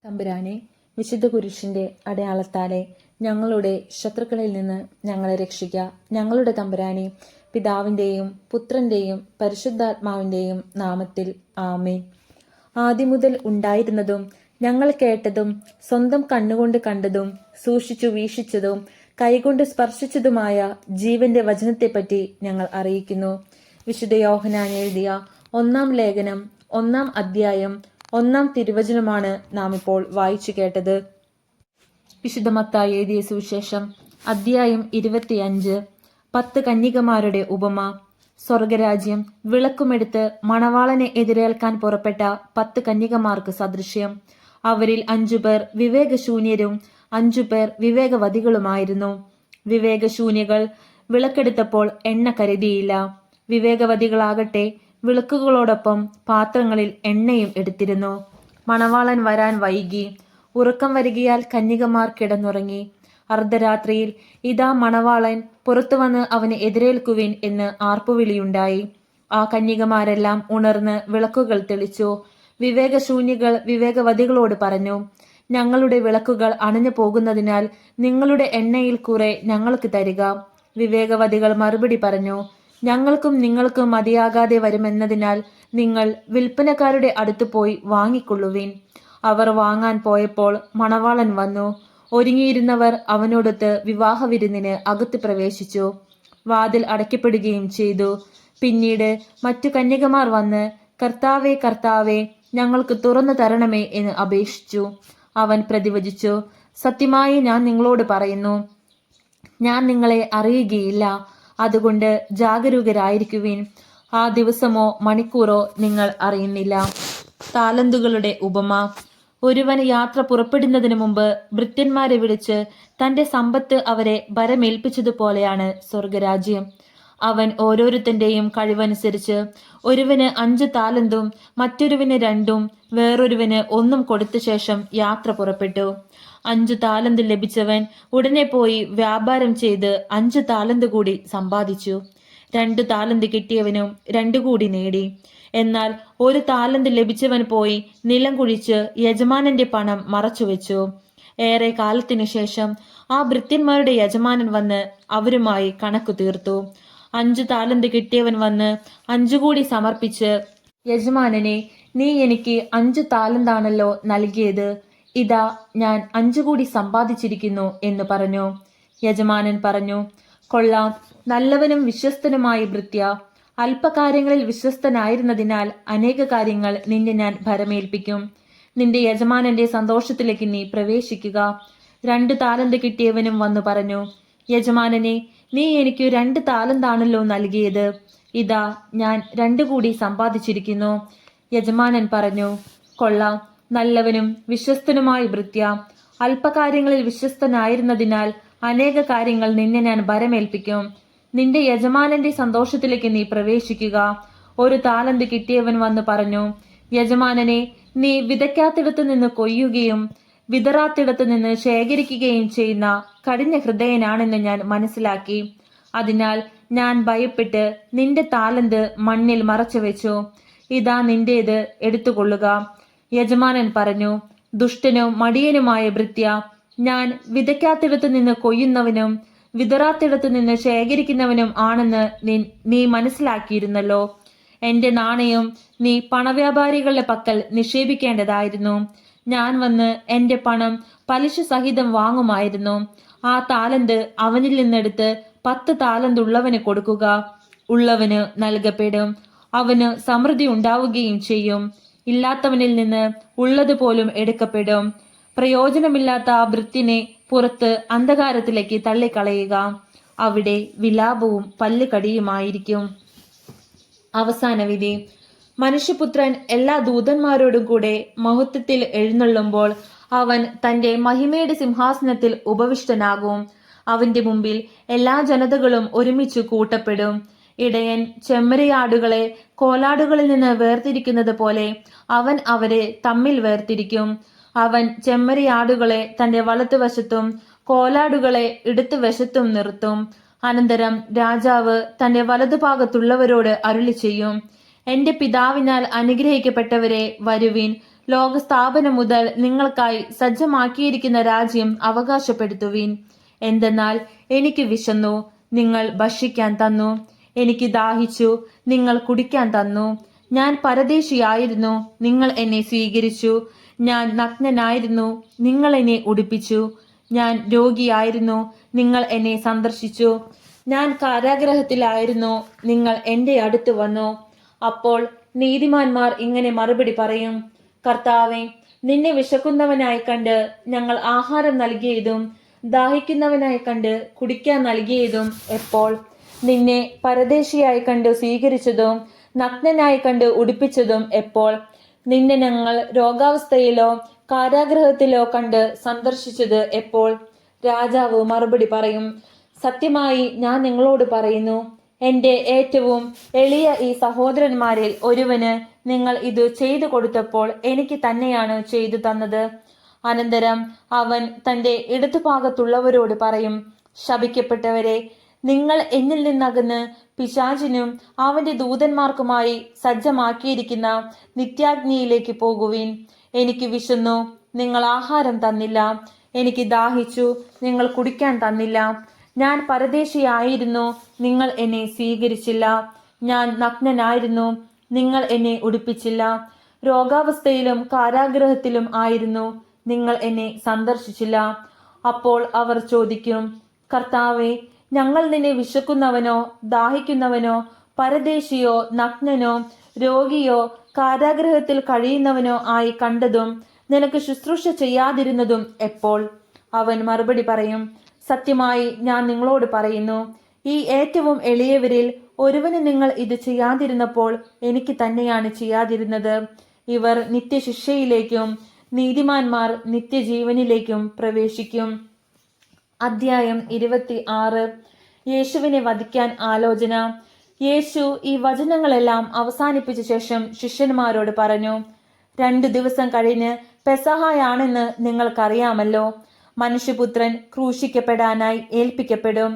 തമ്പുരാനെ, വിശുദ്ധ കുരിശിന്റെ അടയാളത്താലെ ഞങ്ങളുടെ ശത്രുക്കളിൽ നിന്ന് ഞങ്ങളെ രക്ഷിക്കുക. ഞങ്ങളുടെ തമ്പുരാനെ, പിതാവിന്റെയും പുത്രന്റെയും പരിശുദ്ധാത്മാവിന്റെയും നാമത്തിൽ ആമേൻ. ആദിമുതൽ ഉണ്ടായിരുന്നതും ഞങ്ങൾ കേട്ടതും സ്വന്തം കണ്ണുകൊണ്ട് കണ്ടതും സൂക്ഷിച്ചു വീക്ഷിച്ചതും കൈകൊണ്ട് സ്പർശിച്ചതുമായ ജീവന്റെ വചനത്തെപ്പറ്റി ഞങ്ങൾ അറിയിക്കുന്നു. വിശുദ്ധ യോഹന്നാൻ എഴുതിയ 1-ാം ലേഖനം 1-ാം അധ്യായം 1-ാം തിരുവചനമാണ് നാം ഇപ്പോൾ വായിച്ചു കേട്ടത്. വിശുദ്ധ മത്തായി എഴുതിയ സുവിശേഷം അധ്യായം 25. 10 കന്യകമാരുടെ ഉപമ. സ്വർഗരാജ്യം വിളക്കുമെടുത്ത് മണവാളനെ എതിരേൽക്കാൻ പുറപ്പെട്ട 10 കന്യകമാർക്ക് സദൃശ്യം. അവരിൽ 5 പേർ വിവേകശൂന്യരും 5 പേർ വിവേകവതികളുമായിരുന്നു. വിവേകശൂന്യകൾ വിളക്കെടുത്തപ്പോൾ എണ്ണ കരുതിയില്ല. വിവേകവതികളാകട്ടെ വിളക്കുകളോടൊപ്പം പാത്രങ്ങളിൽ എണ്ണയും എടുത്തിരുന്നു. മണവാളൻ വരാൻ വൈകി. ഉറക്കം വരികയാൽ കന്യകമാർ കിടന്നുറങ്ങി. അർദ്ധരാത്രിയിൽ ഇതാ മണവാളൻ പുറത്തു വന്ന് അവനെ എതിരേൽക്കുവിൻ എന്ന് ആർപ്പുവിളിയുണ്ടായി. ആ കന്യകമാരെല്ലാം ഉണർന്ന് വിളക്കുകൾ തെളിച്ചു. വിവേകശൂന്യകൾ വിവേകവതികളോട് പറഞ്ഞു, ഞങ്ങളുടെ വിളക്കുകൾ അണഞ്ഞു പോകുന്നതിനാൽ നിങ്ങളുടെ എണ്ണയിൽ കുറെ ഞങ്ങൾക്ക് തരിക. വിവേകവതികൾ മറുപടി പറഞ്ഞു, ഞങ്ങൾക്കും നിങ്ങൾക്കും മതിയാകാതെ വരുമെന്നതിനാൽ നിങ്ങൾ വിൽപ്പനക്കാരുടെ അടുത്ത് പോയി വാങ്ങിക്കൊള്ളുവിൻ. അവർ വാങ്ങാൻ പോയപ്പോൾ മണവാളൻ വന്നു. ഒരുങ്ങിയിരുന്നവർ അവനോടൊത്ത് വിവാഹവിരുന്നിന് അകത്ത് പ്രവേശിച്ചു. വാതിൽ അടയ്ക്കപ്പെടുകയും ചെയ്തു. പിന്നീട് മറ്റു കന്യകമാർ വന്ന്, കർത്താവേ, കർത്താവേ, ഞങ്ങൾക്ക് തുറന്നു തരണമേ എന്ന് അപേക്ഷിച്ചു. അവൻ പ്രതിവചിച്ചു, സത്യമായി ഞാൻ നിങ്ങളോട് പറയുന്നു, ഞാൻ നിങ്ങളെ അറിയുകയില്ല. അതുകൊണ്ട് ജാഗരൂകരായിരിക്കുവിൻ. ആ ദിവസമോ മണിക്കൂറോ നിങ്ങൾ അറിയുന്നില്ല. താലന്തുകളുടെ ഉപമ. ഒരുവൻ യാത്ര പുറപ്പെടുന്നതിന് മുമ്പ് ഭൃത്യന്മാരെ വിളിച്ച് തന്റെ സമ്പത്ത് അവരെ ഭരമേൽപ്പിച്ചതുപോലെയാണ് സ്വർഗരാജ്യം. അവൻ ഓരോരുത്തന്റെയും കഴിവനുസരിച്ച് ഒരുവന് 5 താലന്തും മറ്റൊരുവന് 2-ഉം വേറൊരുവന് 1-ഉം കൊടുത്ത ശേഷം യാത്ര പുറപ്പെട്ടു. 5 താലന്ത് ലഭിച്ചവൻ ഉടനെ പോയി വ്യാപാരം ചെയ്ത് 5 താലന്ത് കൂടി സമ്പാദിച്ചു. 2 താലന്ത് കിട്ടിയവനും 2 കൂടി നേടി. എന്നാൽ 1 താലന്ത് ലഭിച്ചവൻ പോയി നിലം കുഴിച്ച് യജമാനന്റെ പണം മറച്ചുവെച്ചു. ഏറെ കാലത്തിനു ശേഷം ആ ഭൃത്യന്മാരുടെ യജമാനൻ വന്ന് അവരുമായി കണക്കു തീർത്തു. 5 താലന്ത് കിട്ടിയവൻ വന്ന് 5 കൂടി സമർപ്പിച്ച്, യജമാനനെ, നീ എനിക്ക് 5 താലന്താണല്ലോ നൽകിയത്. ഇതാ ഞാൻ 5 കൂടി സമ്പാദിച്ചിരിക്കുന്നു എന്ന് പറഞ്ഞു. യജമാനൻ പറഞ്ഞു, കൊള്ളാം, നല്ലവനും വിശ്വസ്തനുമായ ഭൃത്യ. അല്പകാര്യങ്ങളിൽ വിശ്വസ്തനായിരുന്നതിനാൽ അനേക കാര്യങ്ങൾ നിന്നെ ഞാൻ ഭരമേൽപ്പിക്കും. നിന്റെ യജമാനന്റെ സന്തോഷത്തിലേക്ക് നീ പ്രവേശിക്കുക. 2 താലന്ത് കിട്ടിയവനും വന്നു പറഞ്ഞു, യജമാനനെ, നീ എനിക്ക് 2 താലന്താണല്ലോ നൽകിയത്. ഇതാ ഞാൻ 2 കൂടി സമ്പാദിച്ചിരിക്കുന്നു. യജമാനൻ പറഞ്ഞു, കൊള്ളാം, നല്ലവനും വിശ്വസ്തനുമായ ഭൃത്യ. അല്പകാര്യങ്ങളിൽ വിശ്വസ്തനായിരുന്നതിനാൽ അനേക കാര്യങ്ങൾ നിന്നെ ഞാൻ ഭരമേൽപ്പിക്കും. നിന്റെ യജമാനന്റെ സന്തോഷത്തിലേക്ക് നീ പ്രവേശിക്കുക. 1 താലന്ത് കിട്ടിയവൻ വന്ന് പറഞ്ഞു, യജമാനനെ, നീ വിതയ്ക്കാത്തിടത്ത് നിന്ന് കൊയ്യുകയും വിതറാത്തിടത്ത് നിന്ന് ശേഖരിക്കുകയും ചെയ്യുന്ന കഠിന ഹൃദയനാണെന്ന് ഞാൻ മനസ്സിലാക്കി. അതിനാൽ ഞാൻ ഭയപ്പെട്ട് നിന്റെ താലന്ത് മണ്ണിൽ മറച്ചു വെച്ചു. ഇതാ നിന്റേത്, എടുത്തുകൊള്ളുക. യജമാനൻ പറഞ്ഞു, ദുഷ്ടനും മടിയനുമായ ഭൃത്യ, ഞാൻ വിതയ്ക്കാത്തിടത്ത് നിന്ന് കൊയ്യുന്നവനും വിതറാത്തിടത്ത് നിന്ന് ശേഖരിക്കുന്നവനും ആണെന്ന് നീ മനസ്സിലാക്കിയിരുന്നല്ലോ. എന്റെ നാണയം നീ പണവ്യാപാരികളുടെ പക്കൽ നിക്ഷേപിക്കേണ്ടതായിരുന്നു. ഞാൻ വന്ന് എന്റെ പണം പലിശ സഹിതം വാങ്ങുമായിരുന്നു. ആ താലന്ത് അവനിൽ നിന്നെടുത്ത് 10 താലന്ത് ഉള്ളവന് കൊടുക്കുക. ഉള്ളവന് നൽകപ്പെടും, അവന് സമൃദ്ധി ഉണ്ടാവുകയും ചെയ്യും. ഇല്ലാത്തവനിൽ നിന്ന് ഉള്ളതുപോലും എടുക്കപ്പെടും. പ്രയോജനമില്ലാത്ത ആ ഭൃത്യനെ പുറത്ത് അന്ധകാരത്തിലേക്ക് തള്ളിക്കളയുക. അവിടെ വിലാപവും പല്ലുകടിയുമായിരിക്കും. അവസാന വിധി. മനുഷ്യപുത്രൻ എല്ലാ ദൂതന്മാരോടും കൂടെ മഹത്വത്തിൽ എഴുന്നള്ളുമ്പോൾ അവൻ തന്റെ മഹിമയുടെ സിംഹാസനത്തിൽ ഉപവിഷ്ടനാകും. അവന്റെ മുമ്പിൽ എല്ലാ ജനതകളും ഒരുമിച്ച് കൂട്ടപ്പെടും. ഇടയൻ ചെമ്മരിയാടുകളെ കോലാടുകളിൽ നിന്ന് വേർതിരിക്കുന്നത് പോലെ അവൻ അവരെ തമ്മിൽ വേർതിരിക്കും. അവൻ ചെമ്മരിയാടുകളെ തന്റെ വലത്തുവശത്തും കോലാടുകളെ ഇടത്തുവശത്തും നിർത്തും. അനന്തരം രാജാവ് തന്റെ വലതുഭാഗത്തുള്ളവരോട് അരുളി ചെയ്യും, എന്റെ പിതാവിനാൽ അനുഗ്രഹിക്കപ്പെട്ടവരെ, വരുവിൻ, ലോകസ്ഥാപനം മുതൽ നിങ്ങൾക്കായി സജ്ജമാക്കിയിരിക്കുന്ന രാജ്യം അവകാശപ്പെടുത്തുവീൻ. എന്തെന്നാൽ എനിക്ക് വിശന്നു, നിങ്ങൾ ഭക്ഷിക്കാൻ തന്നു. എനിക്ക് ദാഹിച്ചു, നിങ്ങൾ കുടിക്കാൻ തന്നു. ഞാൻ പരദേശിയായിരുന്നു, നിങ്ങൾ എന്നെ സ്വീകരിച്ചു. ഞാൻ നഗ്നനായിരുന്നു, നിങ്ങൾ എന്നെ ഉടുപ്പിച്ചു. ഞാൻ രോഗിയായിരുന്നു, നിങ്ങൾ എന്നെ സന്ദർശിച്ചു. ഞാൻ കാരാഗ്രഹത്തിലായിരുന്നു, നിങ്ങൾ എൻ്റെ അടുത്ത് വന്നു. അപ്പോൾ നീതിമാന്മാർ ഇങ്ങനെ മറുപടി പറയും: കർത്താവേ, നിന്നെ വിശക്കുന്നവനായി കണ്ട് ഞങ്ങൾ ആഹാരം നൽകിയതും ദാഹിക്കുന്നവനായി കണ്ട് കുടിക്കാൻ നൽകിയതും എപ്പോൾ? നിന്നെ പരദേശിയായി കണ്ട് സ്വീകരിച്ചതും നഗ്നനായി കണ്ട് ഉടുപ്പിച്ചതും എപ്പോൾ? നിന്നെ ഞങ്ങൾ രോഗാവസ്ഥയിലോ കാരാഗ്രഹത്തിലോ കണ്ട് സന്ദർശിച്ചത് എപ്പോൾ? രാജാവ് മറുപടി പറയും: സത്യമായി ഞാൻ നിങ്ങളോട് പറയുന്നു, എൻ്റെ ഏറ്റവും എളിയ ഈ സഹോദരന്മാരിൽ ഒരുവന് നിങ്ങൾ ഇത് ചെയ്തു കൊടുത്തപ്പോൾ എനിക്ക് തന്നെയാണ് ചെയ്തു തന്നത്. അനന്തരം അവൻ തൻ്റെ ഇടതുഭാഗത്തുള്ളവരോട് പറയും: ശപിക്കപ്പെട്ടവരെ, നിങ്ങൾ എന്നിൽ നിന്നകന്ന് പിശാചിനും അവന്റെ ദൂതന്മാർക്കുമായി സജ്ജമാക്കിയിരിക്കുന്ന നിത്യാഗ്നിയിലേക്ക് പോകുവിൻ. എനിക്ക് വിശന്നു, നിങ്ങൾ ആഹാരം തന്നില്ല. എനിക്ക് ദാഹിച്ചു, നിങ്ങൾ കുടിക്കാൻ തന്നില്ല. ഞാൻ പരദേശിയായിരുന്നു, നിങ്ങൾ എന്നെ സ്വീകരിച്ചില്ല. ഞാൻ നഗ്നനായിരുന്നു, നിങ്ങൾ എന്നെ ഉടുപ്പിച്ചില്ല. രോഗാവസ്ഥയിലും കാരാഗ്രഹത്തിലും ആയിരുന്നു, നിങ്ങൾ എന്നെ സന്ദർശിച്ചില്ല. അപ്പോൾ അവർ ചോദിക്കും: കർത്താവേ, ഞങ്ങൾ നിന്നെ വിശക്കുന്നവനോ ദാഹിക്കുന്നവനോ പരദേശിയോ നഗ്നനോ രോഗിയോ കാരാഗ്രഹത്തിൽ കഴിയുന്നവനോ ആയി കണ്ടതും നിനക്ക് ശുശ്രൂഷ ചെയ്യാതിരുന്നതും എപ്പോൾ? അവൻ മറുപടി പറയും: സത്യമായി ഞാൻ നിങ്ങളോട് പറയുന്നു, ഈ ഏറ്റവും എളിയവരിൽ ഒരുവന് നിങ്ങൾ ഇത് ചെയ്യാതിരുന്നപ്പോൾ എനിക്ക് തന്നെയാണ് ചെയ്യാതിരുന്നത്. ഇവർ നിത്യശിക്ഷയിലേക്കും നീതിമാന്മാർ നിത്യജീവനിലേക്കും പ്രവേശിക്കും. അധ്യായം 26. യേശുവിനെ വധിക്കാൻ ആലോചന. യേശു ഈ വചനങ്ങളെല്ലാം അവസാനിപ്പിച്ച ശേഷം ശിഷ്യന്മാരോട് പറഞ്ഞു: 2 ദിവസം കഴിഞ്ഞ് പെസഹായാണെന്ന് നിങ്ങൾക്കറിയാമല്ലോ. മനുഷ്യപുത്രൻ ക്രൂശിക്കപ്പെടാനായി ഏൽപ്പിക്കപ്പെടും.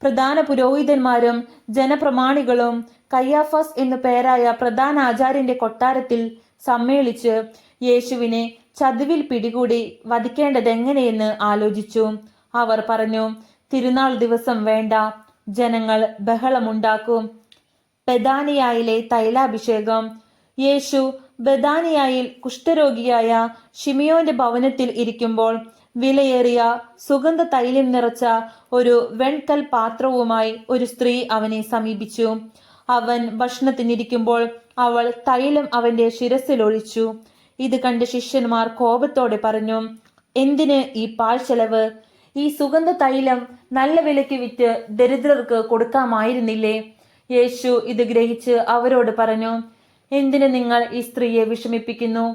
പ്രധാന പുരോഹിതന്മാരും ജനപ്രമാണികളും കയ്യാഫാസ് എന്നു പേരായ പ്രധാന ആചാര്യന്റെ കൊട്ടാരത്തിൽ സമ്മേളിച്ച് യേശുവിനെ ചതിവിൽ പിടികൂടി വധിക്കേണ്ടതെങ്ങനെയെന്ന് ആലോചിച്ചു. അവർ പറഞ്ഞു: തിരുനാൾ ദിവസം വേണ്ട, ജനങ്ങൾ ബഹളമുണ്ടാക്കും. ബെഥാനിയായിലെ തൈലാഭിഷേകം. യേശു ബെഥാനിയായിൽ കുഷ്ഠരോഗിയായ ശിമിയോന്റെ ഭവനത്തിൽ ഇരിക്കുമ്പോൾ വിലയേറിയ സുഗന്ധ തൈലം നിറച്ച ഒരു വെൺകൽ പാത്രവുമായി ഒരു സ്ത്രീ അവനെ സമീപിച്ചു. അവൻ ഭക്ഷണത്തിനിരിക്കുമ്പോൾ അവൾ തൈലം അവന്റെ ശിരസിലൊഴിച്ചു. ഇത് കണ്ട് ശിഷ്യന്മാർ കോപത്തോടെ പറഞ്ഞു: എന്തിന് ഈ പാഴ്ചെലവ്? ഈ സുഗന്ധ തൈലം നല്ല വിലയ്ക്ക് വിറ്റ് ദരിദ്രർക്ക് കൊടുക്കാമായിരുന്നില്ലേ? യേശു ഇത് ഗ്രഹിച്ച് അവരോട് പറഞ്ഞു: എന്തിന് നിങ്ങൾ ഈ സ്ത്രീയെ വിഷമിപ്പിക്കുന്നു?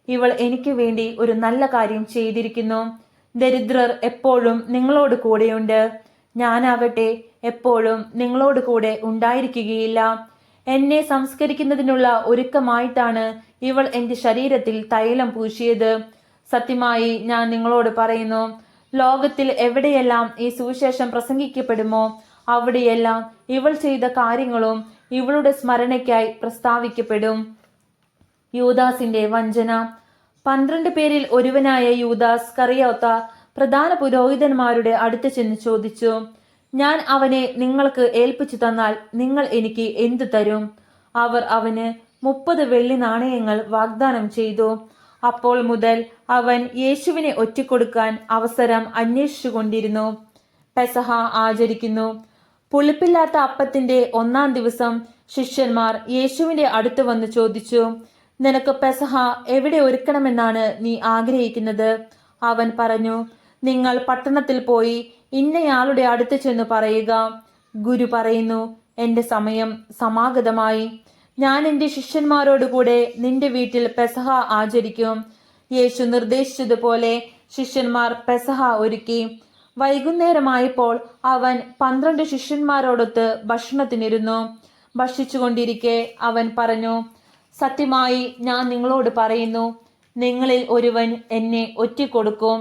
ഇവൾ എനിക്ക് വേണ്ടി ഒരു നല്ല കാര്യം ചെയ്തിരിക്കുന്നു. ദരിദ്രർ എപ്പോഴും നിങ്ങളോട് കൂടെയുണ്ട്, ഞാനാകട്ടെ എപ്പോഴും നിങ്ങളോട് കൂടെ ഉണ്ടായിരിക്കുകയില്ല. എന്നെ സംസ്കരിക്കുന്നതിനുള്ള ഒരുക്കമായിട്ടാണ് ഇവൾ എൻ്റെ ശരീരത്തിൽ തൈലം പൂശിയത്. സത്യമായി ഞാൻ നിങ്ങളോട് പറയുന്നു, ലോകത്തിൽ എവിടെയെല്ലാം ഈ സുവിശേഷം പ്രസംഗിക്കപ്പെടുമോ അവിടെയെല്ലാം ഇവൾ ചെയ്ത കാര്യങ്ങളും ഇവളുടെ സ്മരണയ്ക്കായി പ്രസ്താവിക്കപ്പെടും. യൂദാസിന്റെ വഞ്ചന. 12 പേരിൽ ഒരുവനായ യൂദാസ് കറിയോത്ത പ്രധാന പുരോഹിതന്മാരുടെ അടുത്ത് ചെന്ന് ചോദിച്ചു: ഞാൻ അവനെ നിങ്ങൾക്ക് ഏൽപ്പിച്ചു തന്നാൽ നിങ്ങൾ എനിക്ക് എന്തു തരും? അവർ അവന് 30 വെള്ളി നാണയങ്ങൾ വാഗ്ദാനം ചെയ്തു. അപ്പോൾ മുതൽ അവൻ യേശുവിനെ ഒറ്റിക്കൊടുക്കാൻ അവസരം അന്വേഷിച്ചുകൊണ്ടിരുന്നു. പെസഹ ആചരിക്കുന്നു. പുളിപ്പില്ലാത്ത അപ്പത്തിന്റെ 1-ാം ദിവസം ശിഷ്യന്മാർ യേശുവിന്റെ അടുത്ത് വന്ന് ചോദിച്ചു: നിനക്ക് പെസഹ എവിടെ ഒരുക്കണമെന്നാണ് നീ ആഗ്രഹിക്കുന്നത്? അവൻ പറഞ്ഞു: നിങ്ങൾ പട്ടണത്തിൽ പോയി ഇന്നയാളുടെ അടുത്ത് ചെന്ന് പറയുക, ഗുരു പറയുന്നു, എന്റെ സമയം സമാഗതമായി. ഞാൻ എൻ്റെ ശിഷ്യന്മാരോടുകൂടെ നിന്റെ വീട്ടിൽ പെസഹ ആചരിക്കും. യേശു നിർദ്ദേശിച്ചതുപോലെ ശിഷ്യന്മാർ പെസഹ ഒരുക്കി. വൈകുന്നേരമായപ്പോൾ അവൻ 12 ശിഷ്യന്മാരോടൊത്ത് ഭക്ഷണത്തിനിരുന്നു. ഭക്ഷിച്ചുകൊണ്ടിരിക്കെ അവൻ പറഞ്ഞു: സത്യമായി ഞാൻ നിങ്ങളോട് പറയുന്നു, നിങ്ങളിൽ ഒരുവൻ എന്നെ ഒറ്റിക്കൊടുക്കും.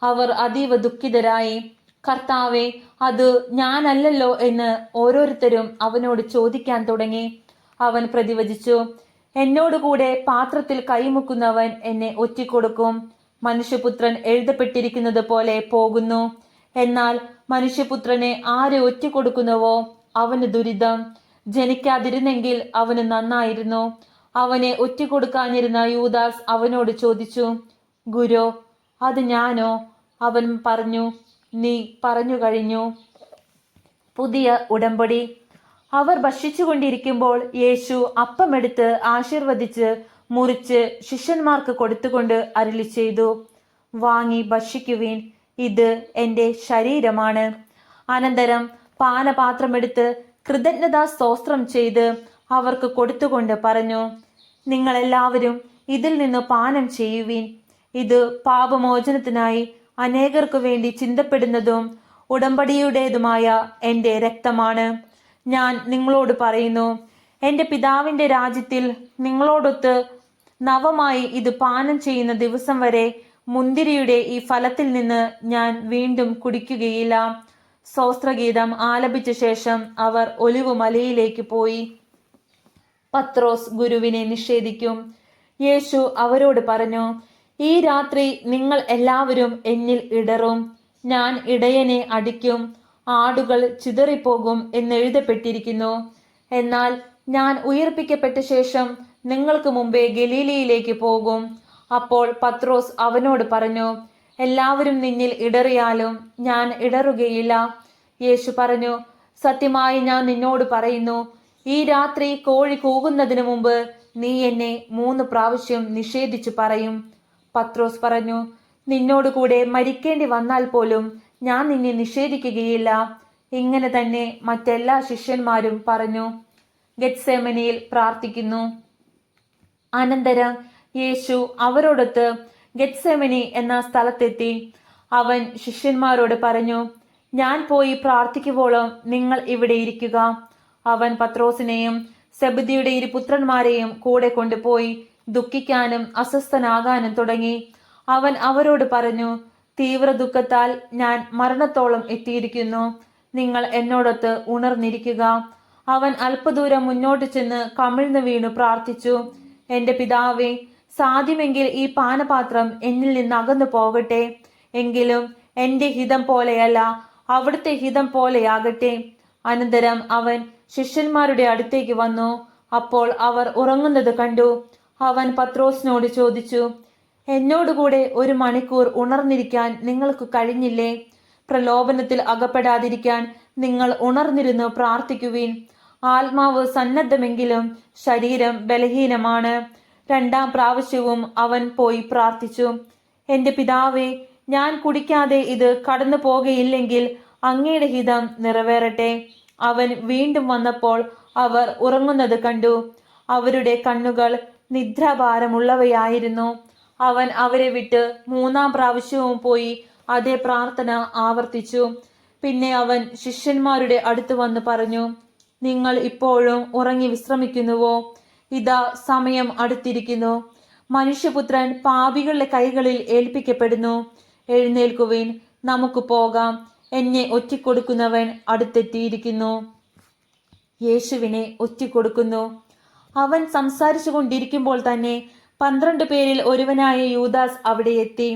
അവർ അതീവ ദുഃഖിതരായി. കർത്താവെ, അത് ഞാനല്ലല്ലോ എന്ന് ഓരോരുത്തരും അവനോട് ചോദിക്കാൻ തുടങ്ങി. അവൻ പ്രതിവചിച്ചു: എന്നോടുകൂടെ പാത്രത്തിൽ കൈമുക്കുന്നവൻ എന്നെ ഒറ്റിക്കൊടുക്കും. മനുഷ്യപുത്രൻ എഴുതപ്പെട്ടിരിക്കുന്നത് പോലെ പോകുന്നു. എന്നാൽ മനുഷ്യപുത്രനെ ആര് ഒറ്റിക്കൊടുക്കുന്നുവോ അവന് ദുരിതം. ജനിക്കാതിരുന്നെങ്കിൽ അവന് നന്നായിരുന്നു. അവനെ ഒറ്റിക്കൊടുക്കാനിരുന്ന യൂദാസ് അവനോട് ചോദിച്ചു, ഗുരു, അത് ഞാനോ? അവൻ പറഞ്ഞു, നീ പറഞ്ഞു കഴിഞ്ഞു. പുതിയ ഉടമ്പടി. അവർ ഭക്ഷിച്ചുകൊണ്ടിരിക്കുമ്പോൾ യേശു അപ്പമെടുത്ത് ആശീർവദിച്ച് മുറിച്ച് ശിഷ്യന്മാർക്ക് കൊടുത്തുകൊണ്ട് അരുളി ചെയ്തു, വാങ്ങി ഭക്ഷിക്കുവീൻ, ഇത് എൻ്റെ ശരീരമാണ്. അനന്തരം പാനപാത്രമെടുത്ത് കൃതജ്ഞതാ സ്തോത്രം ചെയ്ത് അവർക്ക് കൊടുത്തുകൊണ്ട് പറഞ്ഞു, നിങ്ങളെല്ലാവരും ഇതിൽ നിന്ന് പാനം ചെയ്യുവീൻ. ഇത് പാപമോചനത്തിനായി അനേകർക്കു വേണ്ടി ചിന്തപ്പെടുന്നതും ഉടമ്പടിയുടേതുമായ എൻ്റെ രക്തമാണ്. ഞാൻ നിങ്ങളോട് പറയുന്നു, എൻ്റെ പിതാവിൻ്റെ രാജ്യത്തിൽ നിങ്ങളോടൊത്ത് നവമായി ഇത് പാനം ചെയ്യുന്ന ദിവസം വരെ മുന്തിരിയുടെ ഈ ഫലത്തിൽ നിന്ന് ഞാൻ വീണ്ടും കുടിക്കുകയില്ല. സ്തോത്രഗീതം ആലപിച്ച ശേഷം അവർ ഒലിവു മലയിലേക്ക് പോയി. പത്രോസ് ഗുരുവിനെ നിഷേധിക്കും. യേശു അവരോട് പറഞ്ഞു, ഈ രാത്രി നിങ്ങൾ എല്ലാവരും എന്നിൽ ഇടറും. ഞാൻ ഇടയനെ അടിക്കും, ആടുകൾ ചിതറിപ്പോകും എന്നെഴുതപ്പെട്ടിരിക്കുന്നു. എന്നാൽ ഞാൻ ഉയർപ്പിക്കപ്പെട്ട ശേഷം നിങ്ങൾക്ക് മുമ്പേ ഗലീലയിലേക്ക് പോകും. അപ്പോൾ പത്രോസ് അവനോട് പറഞ്ഞു, എല്ലാവരും നിന്നിൽ ഇടറിയാലും ഞാൻ ഇടറുകയില്ല. യേശു പറഞ്ഞു, സത്യമായി ഞാൻ നിന്നോട് പറയുന്നു, ഈ രാത്രി കോഴി കൂകുന്നതിന് മുമ്പ് നീ എന്നെ 3 പ്രാവശ്യം നിഷേധിച്ചു പറയും. പത്രോസ് പറഞ്ഞു, നിന്നോട് കൂടെ മരിക്കേണ്ടി വന്നാൽ പോലും ഞാൻ നിന്നെ നിഷേധിക്കുകയില്ല. ഇങ്ങനെ തന്നെ മറ്റെല്ലാ ശിഷ്യന്മാരും പറഞ്ഞു. ഗെത്സേമനിയിൽ പ്രാർത്ഥിക്കുന്നു. അനന്തരം യേശു അവരോടൊത്ത് ഗെത്സേമനി എന്ന സ്ഥലത്തെത്തി. അവൻ ശിഷ്യന്മാരോട് പറഞ്ഞു, ഞാൻ പോയി പ്രാർത്ഥിക്കുവോളം നിങ്ങൾ ഇവിടെ ഇരിക്കുക. അവൻ പത്രോസിനെയും സെബദിയുടെ 2 പുത്രന്മാരെയും കൂടെ കൊണ്ടുപോയി ദുഃഖിക്കാനും അസ്വസ്ഥനാകാനും തുടങ്ങി. അവൻ അവരോട് പറഞ്ഞു, തീവ്ര ദുഃഖത്താൽ ഞാൻ മരണത്തോളം എത്തിയിരിക്കുന്നു. നിങ്ങൾ എന്നോടൊത്ത് ഉണർന്നിരിക്കുക. അവൻ അല്പദൂരം മുന്നോട്ട് ചെന്ന് കമിഴ്ന്നു വീണു പ്രാർത്ഥിച്ചു, എൻ്റെ പിതാവേ, സാധ്യമെങ്കിൽ ഈ പാനപാത്രം എന്നിൽ നിന്ന് അകന്നു പോകട്ടെ. എങ്കിലും എൻ്റെ ഹിതം പോലെയല്ല, അവിടുത്തെ ഹിതം പോലെയാകട്ടെ. അനന്തരം അവൻ ശിഷ്യന്മാരുടെ അടുത്തേക്ക് വന്നു. അപ്പോൾ അവർ ഉറങ്ങുന്നത് കണ്ടു. അവൻ പത്രോസിനോട് ചോദിച്ചു, എന്നോടുകൂടെ 1 മണിക്കൂർ ഉണർന്നിരിക്കാൻ നിങ്ങൾക്ക് കഴിഞ്ഞില്ലേ? പ്രലോഭനത്തിൽ അകപ്പെടാതിരിക്കാൻ നിങ്ങൾ ഉണർന്നിരുന്ന് പ്രാർത്ഥിക്കുവിൻ. ആത്മാവ് സന്നദ്ധമെങ്കിലും ശരീരം ബലഹീനമാണ്. 2ാം പ്രാവശ്യവും അവൻ പോയി പ്രാർത്ഥിച്ചു, എൻ്റെ പിതാവേ, ഞാൻ കുടിക്കാതെ ഇത് കടന്നു പോകയില്ലെങ്കിൽ അങ്ങയുടെ ഹിതം നിറവേറട്ടെ. അവൻ വീണ്ടും വന്നപ്പോൾ അവർ ഉറങ്ങുന്നത് കണ്ടു. അവരുടെ കണ്ണുകൾ നിദ്രാഭാരമുള്ളവയായിരുന്നു. അവൻ അവരെ വിട്ട് 3ാം പ്രാവശ്യവും പോയി അതേ പ്രാർത്ഥന ആവർത്തിച്ചു. പിന്നെ അവൻ ശിഷ്യന്മാരുടെ അടുത്ത് വന്ന് പറഞ്ഞു, നിങ്ങൾ ഇപ്പോഴും ഉറങ്ങി വിശ്രമിക്കുന്നുവോ? ഇതാ സമയം അടുത്തിരിക്കുന്നു. മനുഷ്യപുത്രൻ പാപികളുടെ കൈകളിൽ ഏൽപ്പിക്കപ്പെടുന്നു. എഴുന്നേൽക്കുവിൻ, നമുക്ക് പോകാം. എന്നെ ഒറ്റിക്കൊടുക്കുന്നവൻ അടുത്തെത്തിയിരിക്കുന്നു. യേശുവിനെ ഒറ്റിക്കൊടുക്കുന്നു. അവൻ സംസാരിച്ചു കൊണ്ടിരിക്കുമ്പോൾ തന്നെ 12 പേരിൽ ഒരുവനായ യൂദാസ് അവിടെ എത്തി.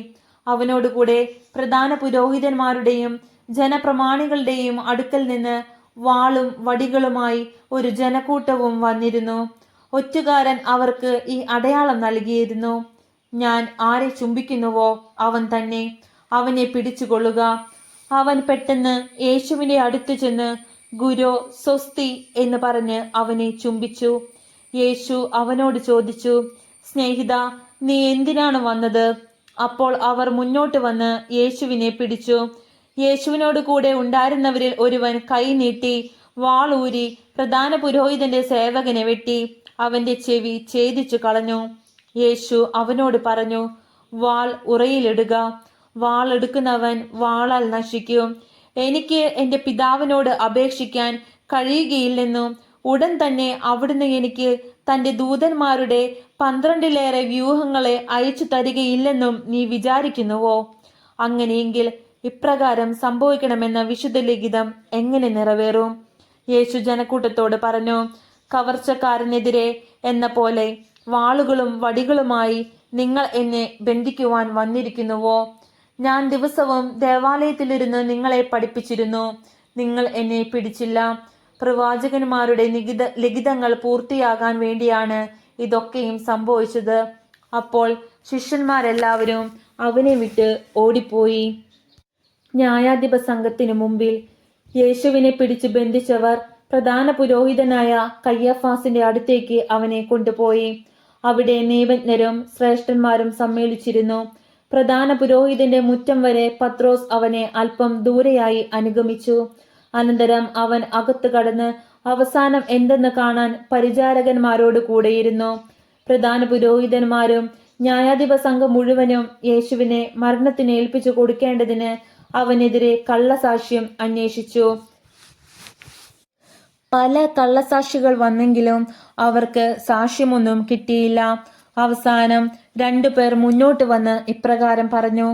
അവനോടുകൂടെ പ്രധാന പുരോഹിതന്മാരുടെയും ജനപ്രമാണികളുടെയും അടുക്കൽ നിന്ന് വാളും വടികളുമായി ഒരു ജനക്കൂട്ടവും വന്നിരുന്നു. ഒറ്റുകാരൻ അവർക്ക് ഈ അടയാളം നൽകിയിരുന്നു, ഞാൻ ആരെ ചുംബിക്കുന്നുവോ അവൻ തന്നെ, അവനെ പിടിച്ചുകൊള്ളുക. അവൻ പെട്ടെന്ന് യേശുവിന്റെ അടുത്ത് ചെന്ന് ഗുരു സ്വസ്തി എന്ന് പറഞ്ഞ് അവനെ ചുംബിച്ചു. യേശു അവനോട് ചോദിച്ചു, സ്നേഹിത, നീ എന്തിനാണ് വന്നത്? അപ്പോൾ അവർ മുന്നോട്ട് വന്ന് യേശുവിനെ പിടിച്ചു. യേശുവിനോട് കൂടെ ഉണ്ടായിരുന്നവരിൽ ഒരുവൻ കൈ നീട്ടി വാളൂരി പ്രധാന പുരോഹിതന്റെ സേവകനെ വെട്ടി അവന്റെ ചെവി ഛേദിച്ചു കളഞ്ഞു. യേശു അവനോട് പറഞ്ഞു, വാൾ ഉറയിലിടുക. വാൾ എടുക്കുന്നവൻ വാളാൽ നശിക്കും. എനിക്ക് എൻ്റെ പിതാവിനോട് അപേക്ഷിക്കാൻ കഴിയുകയില്ലെന്നും ഉടൻ തന്നെ അവിടുന്ന് എനിക്ക് തൻ്റെ ദൂതന്മാരുടെ 12-ലേറെ വ്യൂഹങ്ങളെ അയച്ചു തരികയില്ലെന്നും നീ വിചാരിക്കുന്നുവോ? അങ്ങനെയെങ്കിൽ ഇപ്രകാരം സംഭവിക്കണമെന്ന വിശുദ്ധ ലിഖിതം എങ്ങനെ നിറവേറും? യേശു ജനക്കൂട്ടത്തോട് പറഞ്ഞു, കവർച്ചക്കാരനെതിരെ എന്ന പോലെ വാളുകളും വടികളുമായി നിങ്ങൾ എന്നെ ബന്ധിക്കുവാൻ വന്നിരിക്കുന്നുവോ? ഞാൻ ദിവസവും ദേവാലയത്തിലിരുന്ന് നിങ്ങളെ പഠിപ്പിച്ചിരുന്നു, നിങ്ങൾ എന്നെ പിടിച്ചില്ല. പ്രവാചകന്മാരുടെ ലിഖിതങ്ങൾ പൂർത്തിയാകാൻ വേണ്ടിയാണ് ഇതൊക്കെയും സംഭവിച്ചത്. അപ്പോൾ ശിഷ്യന്മാരെല്ലാവരും അവനെ വിട്ട് ഓടിപ്പോയി. ന്യായാധിപ സംഘത്തിനു മുമ്പിൽ യേശുവിനെ പിടിച്ചു ബന്ധിച്ചവർ പ്രധാന പുരോഹിതനായ കയ്യഫാസിന്റെ അടുത്തേക്ക് അവനെ കൊണ്ടുപോയി. അവിടെ നിയമജ്ഞരും ശ്രേഷ്ഠന്മാരും സമ്മേളിച്ചിരുന്നു. പ്രധാന പുരോഹിതന്റെ മുറ്റം വരെ പത്രോസ് അവനെ അല്പം ദൂരെയായി അനുഗമിച്ചു. അനന്തരം അവൻ അകത്തു കടന്ന് അവസാനം എന്തെന്ന് കാണാൻ പരിചാരകന്മാരോട് കൂടെയിരുന്നു. പ്രധാന പുരോഹിതന്മാരും ന്യായാധിപ സംഘം മുഴുവനും യേശുവിനെ മരണത്തിന് ഏൽപ്പിച്ചു കൊടുക്കേണ്ടതിന് അവനെതിരെ കള്ളസാക്ഷ്യം അന്വേഷിച്ചു. പല കള്ളസാക്ഷികൾ വന്നെങ്കിലും അവർക്ക് സാക്ഷ്യമൊന്നും കിട്ടിയില്ല. അവസാനം 2 പേർ മുന്നോട്ട് വന്ന് ഇപ്രകാരം പറഞ്ഞു: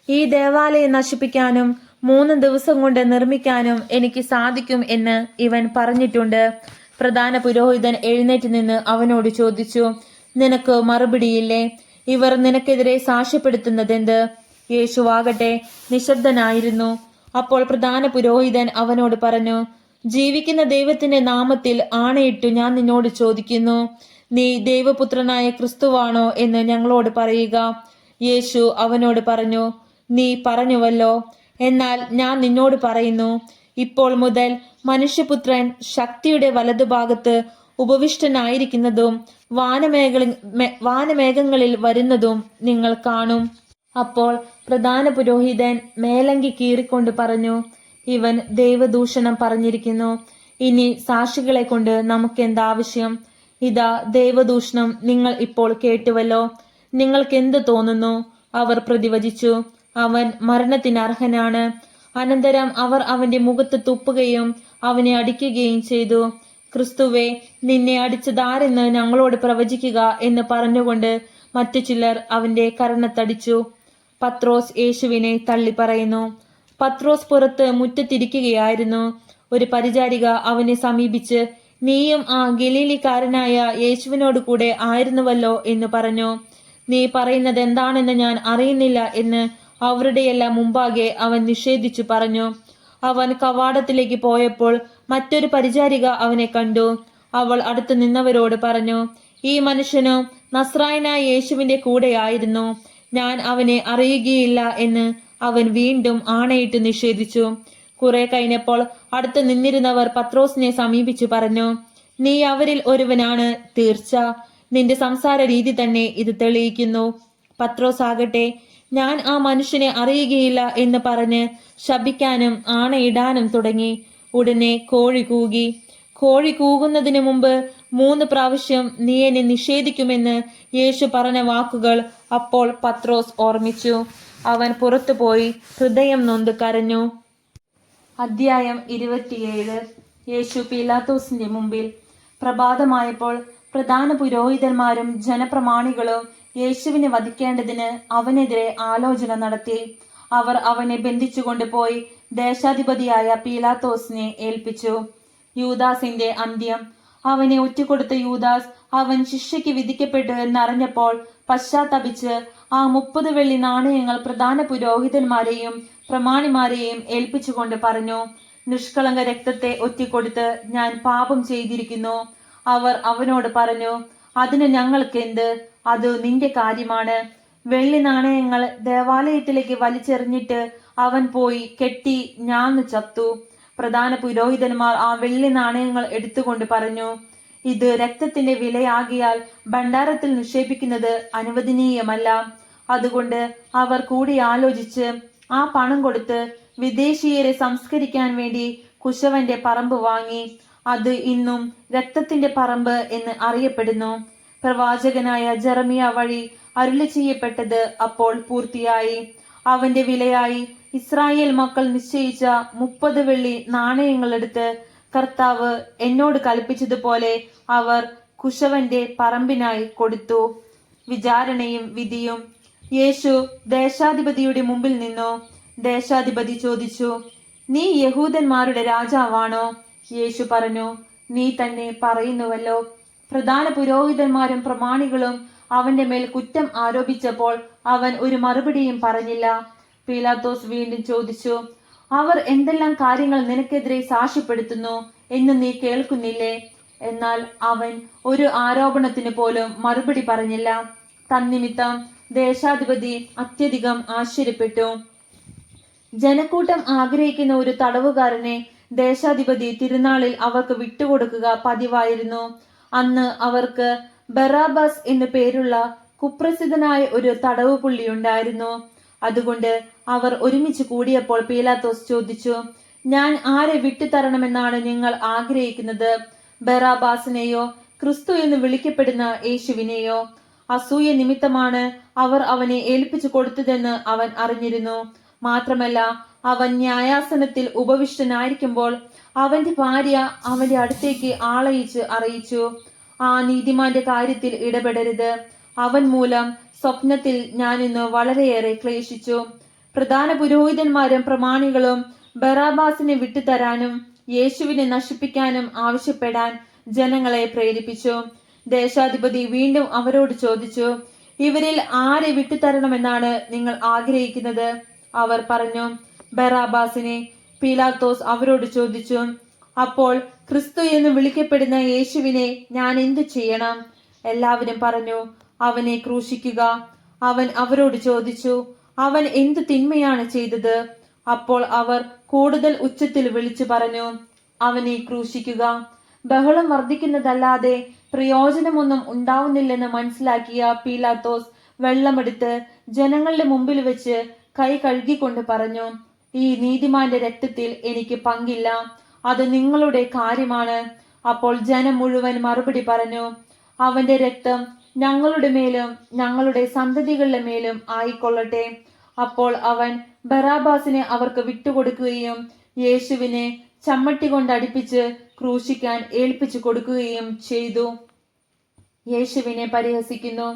ഈ ദേവാലയം നശിപ്പിക്കാനും 3 ദിവസം കൊണ്ട് നിർമ്മിക്കാനും എനിക്ക് സാധിക്കും എന്ന് ഇവൻ പറഞ്ഞിട്ടുണ്ട്. പ്രധാന പുരോഹിതൻ എഴുന്നേറ്റ് നിന്ന് അവനോട് ചോദിച്ചു: നിനക്ക് മറുപടിയില്ലേ? ഇവർ നിനക്കെതിരെ സാക്ഷ്യപ്പെടുത്തുന്നതെന്ത്? യേശുവാകട്ടെ നിശബ്ദനായിരുന്നു. അപ്പോൾ പ്രധാന പുരോഹിതൻ അവനോട് പറഞ്ഞു: ജീവിക്കുന്ന ദൈവത്തിന്റെ നാമത്തിൽ ആണയിട്ടു ഞാൻ നിന്നോട് ചോദിക്കുന്നു, നീ ദൈവപുത്രനായ ക്രിസ്തുവാണോ എന്ന് ഞങ്ങളോട് പറയുക. യേശു അവനോട് പറഞ്ഞു: നീ പറഞ്ഞുവല്ലോ. എന്നാൽ ഞാൻ നിന്നോട് പറയുന്നു, ഇപ്പോൾ മുതൽ മനുഷ്യപുത്രൻ ശക്തിയുടെ വലതുഭാഗത്ത് ഉപവിഷ്ടനായിരിക്കുന്നതും വാനമേഘങ്ങളിൽ വരുന്നതും നിങ്ങൾ കാണും. അപ്പോൾ പ്രധാന പുരോഹിതൻ മേലങ്കി കീറിക്കൊണ്ട് പറഞ്ഞു: ഇവൻ ദൈവദൂഷണം പറഞ്ഞിരിക്കുന്നു. ഇനി സാക്ഷികളെ കൊണ്ട് നമുക്കെന്താവശ്യം? ഇതാ ദൈവദൂഷണം നിങ്ങൾ ഇപ്പോൾ കേട്ടുവല്ലോ. നിങ്ങൾക്ക് എന്ത് തോന്നുന്നു? അവർ പ്രതിവചിച്ചു: അവൻ മരണത്തിന് അർഹനാണ്. അനന്തരം അവർ അവന്റെ മുഖത്ത് തുപ്പുകയും അവനെ അടിക്കുകയും ചെയ്തു. ക്രിസ്തുവേ, നിന്നെ അടിച്ചതാരെന്ന് ഞങ്ങളോട് പ്രവചിക്കുക എന്ന് പറഞ്ഞുകൊണ്ട് മറ്റു ചിലർ അവന്റെ കരണത്തടിച്ചു. പത്രോസ് യേശുവിനെ തള്ളി പറയുന്നു. പത്രോസ് പുറത്ത് മുറ്റത്തിരിക്കുകയായിരുന്നു. ഒരു പരിചാരിക അവനെ സമീപിച്ച്, നീയും ആ ഗലീലിക്കാരനായ യേശുവിനോട് കൂടെ ആയിരുന്നുവല്ലോ എന്ന് പറഞ്ഞു. നീ പറയുന്നത് എന്താണെന്ന് ഞാൻ അറിയുന്നില്ല എന്ന് അവരുടെയെല്ലാം മുമ്പാകെ അവൻ നിഷേധിച്ചു പറഞ്ഞു. അവൻ കവാടത്തിലേക്ക് പോയപ്പോൾ മറ്റൊരു പരിചാരിക അവനെ കണ്ടു. അവൾ അടുത്ത് നിന്നവരോട് പറഞ്ഞു: ഈ മനുഷ്യനോ നസ്രായനായ യേശുവിന്റെ കൂടെയായിരുന്നു. ഞാൻ അവനെ അറിയുകയില്ല എന്ന് അവൻ വീണ്ടും ആണയിട്ട് നിഷേധിച്ചു. കുറെ കഴിഞ്ഞപ്പോൾ അടുത്ത് നിന്നിരുന്നവർ പത്രോസിനെ സമീപിച്ചു പറഞ്ഞു: നീ അവരിൽ ഒരുവനാണ് തീർച്ച. നിന്റെ സംസാര രീതി തന്നെ ഇത് തെളിയിക്കുന്നു. പത്രോസ് ആകട്ടെ, ഞാൻ ആ മനുഷ്യനെ അറിയുകയില്ല എന്ന് പറഞ്ഞ് ശപിക്കാനും ആണയിടാനും തുടങ്ങി. ഉടനെ കോഴി കൂകി. കോഴി കൂകുന്നതിന് മുമ്പ് 3 പ്രാവശ്യം നീ എന്നെ നിഷേധിക്കുമെന്ന് യേശു പറഞ്ഞ വാക്കുകൾ അപ്പോൾ പത്രോസ് ഓർമ്മിച്ചു. അവൻ പുറത്തുപോയി ഹൃദയം നൊന്ത് കരഞ്ഞു. അധ്യായം 27. യേശു പീലാത്തോസിന്റെ മുമ്പിൽ. പ്രഭാതമായപ്പോൾ പ്രധാന പുരോഹിതന്മാരും ജനപ്രമാണികളും യേശുവിനെ വധിക്കേണ്ടതിന് അവനെതിരെ ആലോചന നടത്തി. അവർ അവനെ ബന്ധിച്ചുകൊണ്ടുപോയി ദേശാധിപതിയായ പീലാത്തോസിനെ ഏൽപ്പിച്ചു. യൂദാസിന്റെ അന്ത്യം. അവനെ ഒറ്റുകൊടുത്ത യൂദാസ് അവൻ ശിക്ഷയ്ക്ക് വിധിക്കപ്പെട്ടു എന്നറിഞ്ഞപ്പോൾ പശ്ചാത്തപിച്ച് ആ 30 വെള്ളി നാണയങ്ങൾ പ്രധാന പുരോഹിതന്മാരെയും പ്രമാണിമാരെയും ഏൽപ്പിച്ചുകൊണ്ട് പറഞ്ഞു: നിഷ്കളങ്ക രക്തത്തെ ഒറ്റിക്കൊടുത്ത് ഞാൻ പാപം ചെയ്തിരിക്കുന്നു. അവർ അവനോട് പറഞ്ഞു: അതിന് ഞങ്ങൾക്കെന്ത്? അത് നിന്റെ കാര്യമാണ്. വെള്ളി നാണയങ്ങൾ ദേവാലയത്തിലേക്ക് വലിച്ചെറിഞ്ഞിട്ട് അവൻ പോയി കെട്ടി ഞാന്നു ചത്തു. പ്രധാന പുരോഹിതന്മാർ ആ വെള്ളി നാണയങ്ങൾ എടുത്തുകൊണ്ട് പറഞ്ഞു: ഇത് രക്തത്തിന്റെ വിലയാകിയാൽ ഭണ്ഡാരത്തിൽ നിക്ഷേപിക്കുന്നത് അനുവദനീയമല്ല. അതുകൊണ്ട് അവർ കൂടി ആലോചിച്ച് ആ പണം കൊടുത്ത് വിദേശീയരെ സംസ്കരിക്കാൻ വേണ്ടി കുശവന്റെ പറമ്പ് വാങ്ങി. അത് ഇന്നും രക്തത്തിന്റെ പറമ്പ് എന്ന് അറിയപ്പെടുന്നു. പ്രവാചകനായ ജെറമിയ വഴി അരുളി ചെയ്യപ്പെട്ടത് അപ്പോൾ പൂർത്തിയായി. അവന്റെ വിലയായി ഇസ്രായേൽ മക്കൾ നിശ്ചയിച്ച 30 വെള്ളി നാണയങ്ങളെടുത്ത് കർത്താവ് എന്നോട് കൽപ്പിച്ചതുപോലെ അവർ കുശവന്റെ പറമ്പിനായി കൊടുത്തു. വിചാരണയും വിധിയും. യേശു ദേശാധിപതിയുടെ മുമ്പിൽ നിന്നു. ദേശാധിപതി ചോദിച്ചു: നീ യഹൂദന്മാരുടെ രാജാവാണോ? യേശു പറഞ്ഞു: നീ തന്നെ പറയുന്നുവല്ലോ. പ്രധാന പുരോഹിതന്മാരും പ്രമാണികളും അവന്റെ മേൽ കുറ്റം ആരോപിച്ചപ്പോൾ അവൻ ഒരു മറുപടിയും പറഞ്ഞില്ല. പീലാത്തോസ് വീണ്ടും ചോദിച്ചു, അവർ എന്തെല്ലാം കാര്യങ്ങൾ നിനക്കെതിരെ സാക്ഷ്യപ്പെടുത്തുന്നു എന്ന് നീ കേൾക്കുന്നില്ലേ? എന്നാൽ അവൻ ഒരു ആരോപണത്തിന് പോലും മറുപടി പറഞ്ഞില്ല. തന്നിമിത്തം ദേശാധിപതി അത്യധികം ആശ്ചര്യപ്പെട്ടു. ജനക്കൂട്ടം ആഗ്രഹിക്കുന്ന ഒരു തടവുകാരനെ ദേശാധിപതി തിരുനാളിൽ അവർക്ക് വിട്ടുകൊടുക്കുക പതിവായിരുന്നു. അന്ന് അവർക്ക് ബറാബാസ് എന്നു പേരുള്ള കുപ്രസിദ്ധനായ ഒരു തടവുപുള്ളിയുണ്ടായിരുന്നു. അതുകൊണ്ട് അവർ ഒരുമിച്ച് കൂടിയപ്പോൾ പീലാത്തോസ് ചോദിച്ചു, ഞാൻ ആരെ വിട്ടുതരണമെന്നാണ് നിങ്ങൾ ആഗ്രഹിക്കുന്നത്? ബറാബാസിനെയോ ക്രിസ്തു എന്ന് വിളിക്കപ്പെടുന്ന യേശുവിനെയോ? അസൂയ നിമിത്തമാണ് അവർ അവനെ ഏൽപ്പിച്ചു കൊടുത്തതെന്ന് അവൻ അറിഞ്ഞിരുന്നു. മാത്രമല്ല, അവൻ ന്യായാസനത്തിൽ ഉപവിഷ്ടനായിരിക്കുമ്പോൾ അവന്റെ ഭാര്യ അവന്റെ അടുത്തേക്ക് ആളയച്ച് അറിയിച്ചു, ആ നീതിമാന്റെ കാര്യത്തിൽ ഇടപെടരുത്. അവൻ മൂലം സ്വപ്നത്തിൽ ഞാൻ ഇന്ന് വളരെയേറെ ക്ലേശിച്ചു. പ്രധാന പുരോഹിതന്മാരും പ്രമാണികളും ബറാബാസിനെ വിട്ടുതരാനും യേശുവിനെ നശിപ്പിക്കാനും ആവശ്യപ്പെടാൻ ജനങ്ങളെ പ്രേരിപ്പിച്ചു. ദേശാധിപതി വീണ്ടും അവരോട് ചോദിച്ചു, ഇവരിൽ ആരെ വിട്ടുതരണമെന്നാണ് നിങ്ങൾ ആഗ്രഹിക്കുന്നത്? അവർ പറഞ്ഞു, ബറാബാസിനെ. പീലാത്തോസ് അവരോട് ചോദിച്ചു, അപ്പോൾ ക്രിസ്തു എന്ന് വിളിക്കപ്പെടുന്ന യേശുവിനെ ഞാൻ എന്തു ചെയ്യണം? എല്ലാവരും പറഞ്ഞു, അവനെ ക്രൂശിക്കുക. അവൻ അവരോട് ചോദിച്ചു, അവൻ എന്തു തിന്മയാണ് ചെയ്തത്? അപ്പോൾ അവർ കൂടുതൽ ഉച്ചത്തിൽ വിളിച്ചു പറഞ്ഞു, അവനെ ക്രൂശിക്കുക. ബഹളം വർദ്ധിക്കുന്നതല്ലാതെ പ്രയോജനമൊന്നും ഉണ്ടാവുന്നില്ലെന്ന് മനസ്സിലാക്കിയ പീലാത്തോസ് വെള്ളമെടുത്ത് ജനങ്ങളുടെ മുമ്പിൽ വെച്ച് കൈ കഴുകിക്കൊണ്ട് പറഞ്ഞു, ഈ നീതിമാന്റെ രക്തത്തിൽ എനിക്ക് പങ്കില്ല, അത് നിങ്ങളുടെ കാര്യമാണ്. അപ്പോൾ ജനം മുഴുവൻ മറുപടി പറഞ്ഞു, അവന്റെ രക്തം ഞങ്ങളുടെ മേലും ഞങ്ങളുടെ സന്തതികളുടെ മേലും ആയിക്കൊള്ളട്ടെ. അപ്പോൾ അവൻ ബറാബാസിനെ അവർക്ക് വിട്ടുകൊടുക്കുകയും യേശുവിനെ ചമ്മട്ടി കൊണ്ട് അടിപ്പിച്ച് ക്രൂശിക്കാൻ ഏൽപ്പിച്ചു കൊടുക്കുകയും ചെയ്തു. യേശുവിനെ പരിഹസിക്കുന്നു.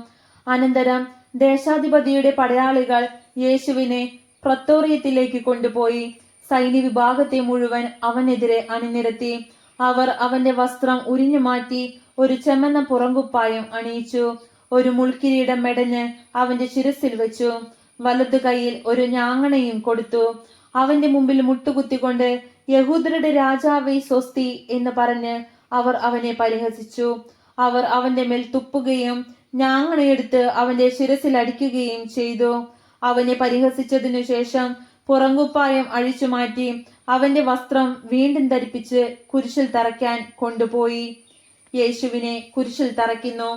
അനന്തരം ദേശാധിപതിയുടെ പടയാളികൾ യേശുവിനെ പ്രത്തോറിയത്തിലേക്ക് കൊണ്ടുപോയി സൈന്യ വിഭാഗത്തെ മുഴുവൻ അവനെതിരെ അണിനിരത്തി. അവർ അവന്റെ വസ്ത്രം ഉരിഞ്ഞു മാറ്റി ഒരു ചെമ്മന്ന പുറങ്കുപ്പായം അണിയിച്ചു. ഒരു മുൾക്കിരീടം മെടഞ്ഞ് അവന്റെ ശിരസിൽ വെച്ചു. വലതു കൈയിൽ ഒരു ഞാങ്ങണയും കൊടുത്തു. അവന്റെ മുമ്പിൽ മുട്ടുകുത്തിക്കൊണ്ട് യഹൂദരുടെ രാജാവേ സ്വസ്തി എന്ന് പറഞ്ഞ് അവർ അവനെ പരിഹസിച്ചു. അവർ അവന്റെ മേൽ തുപ്പുകയും ഞാങ്ങണയെടുത്ത് അവന്റെ ശിരസിൽ അടിക്കുകയും ചെയ്തു. അവനെ പരിഹസിച്ചതിനു ശേഷം പുറങ്കുപ്പായം അഴിച്ചു മാറ്റി അവന്റെ വസ്ത്രം വീണ്ടും ധരിപ്പിച്ച് കുരിശിൽ തറയ്ക്കാൻ കൊണ്ടുപോയി. യേശുവിനെ കുരിശിൽ തറയ്ക്കുന്നു.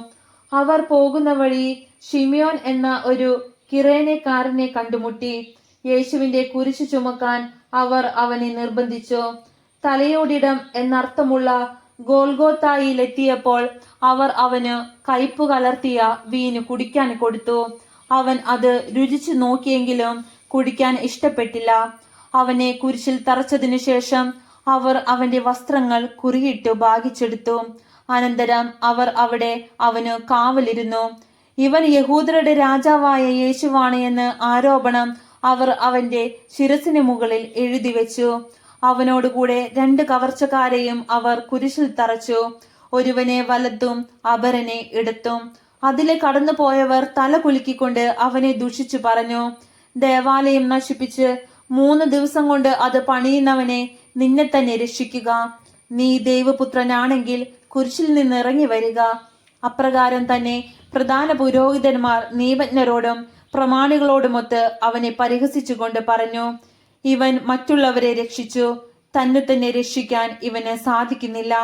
അവർ പോകുന്ന വഴി ഷിമിയോൻ എന്ന ഒരു കിറേനക്കാരനെ കണ്ടുമുട്ടി. യേശുവിന്റെ കുരിശ് ചുമക്കാൻ അവർ അവനെ നിർബന്ധിച്ചു. തലയോടിടം എന്നർത്ഥമുള്ള ഗോൽഗോത്തായിലെത്തിയപ്പോൾ അവർ അവന് കയ്പു കലർത്തിയ വീഞ്ഞ് കുടിക്കാൻ കൊടുത്തു. അവൻ അത് രുചിച്ചു നോക്കിയെങ്കിലും കുടിക്കാൻ ഇഷ്ടപ്പെട്ടില്ല. അവനെ കുരിശിൽ തറച്ചതിനു ശേഷം അവർ അവന്റെ വസ്ത്രങ്ങൾ കുറിയിട്ടു ഭാഗിച്ചെടുത്തു. അനന്തരം അവർ അവിടെ അവന് കാവലിരുന്നു. ഇവൻ യഹൂദരുടെ രാജാവായ യേശുവാണ് എന്ന് ആരോപണം അവർ അവന്റെ ശിരസിന് മുകളിൽ എഴുതി വെച്ചു. അവനോടുകൂടെ 2 കവർച്ചക്കാരെയും അവർ കുരിശിൽ തറച്ചു, ഒരുവനെ വലത്തും അപരനെ ഇടത്തും. അതിലെ കടന്നു പോയവർ തല കുലുക്കിക്കൊണ്ട് അവനെ ദുഷിച്ചു പറഞ്ഞു, ദേവാലയം നശിപ്പിച്ച് 3 ദിവസം കൊണ്ട് അത് പണിയുന്നവനെ, നിന്നെ തന്നെ രക്ഷിക്കുക. നീ ദൈവപുത്രനാണെങ്കിൽ കുരിശിൽ നിന്ന് ഇറങ്ങി വരിക. അപ്രകാരം തന്നെ പ്രധാന പുരോഹിതന്മാർ നിയമജ്ഞരോടും പ്രമാണികളോടുമൊത്ത് അവനെ പരിഹസിച്ചുകൊണ്ട് പറഞ്ഞു, ഇവൻ മറ്റുള്ളവരെ രക്ഷിച്ചു, തന്നെ തന്നെ രക്ഷിക്കാൻ ഇവന് സാധിക്കുന്നില്ല.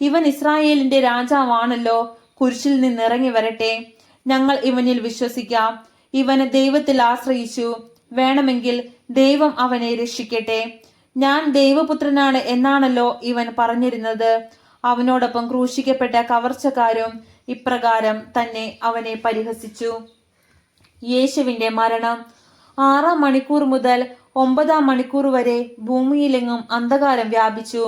ഇവൻ ഇസ്രായേലിന്റെ രാജാവാണല്ലോ, കുരിശിൽ നിന്ന് ഇറങ്ങി വരട്ടെ, ഞങ്ങൾ ഇവനിൽ വിശ്വസിക്കാം. ഇവന് ദൈവത്തിൽ ആശ്രയിച്ചു, വേണമെങ്കിൽ ദൈവം അവനെ രക്ഷിക്കട്ടെ. ഞാൻ ദൈവപുത്രനാണ് എന്നാണല്ലോ ഇവൻ പറഞ്ഞിരുന്നത്. അവനോടൊപ്പം ക്രൂശിക്കപ്പെട്ട കവർച്ചക്കാരും ഇപ്രകാരം തന്നെ അവനെ പരിഹസിച്ചു. യേശുവിന്റെ മരണം. 6-ാം മണിക്കൂർ മുതൽ 9-ാം മണിക്കൂർ വരെ ഭൂമിയിലെങ്ങും അന്ധകാരം വ്യാപിച്ചു.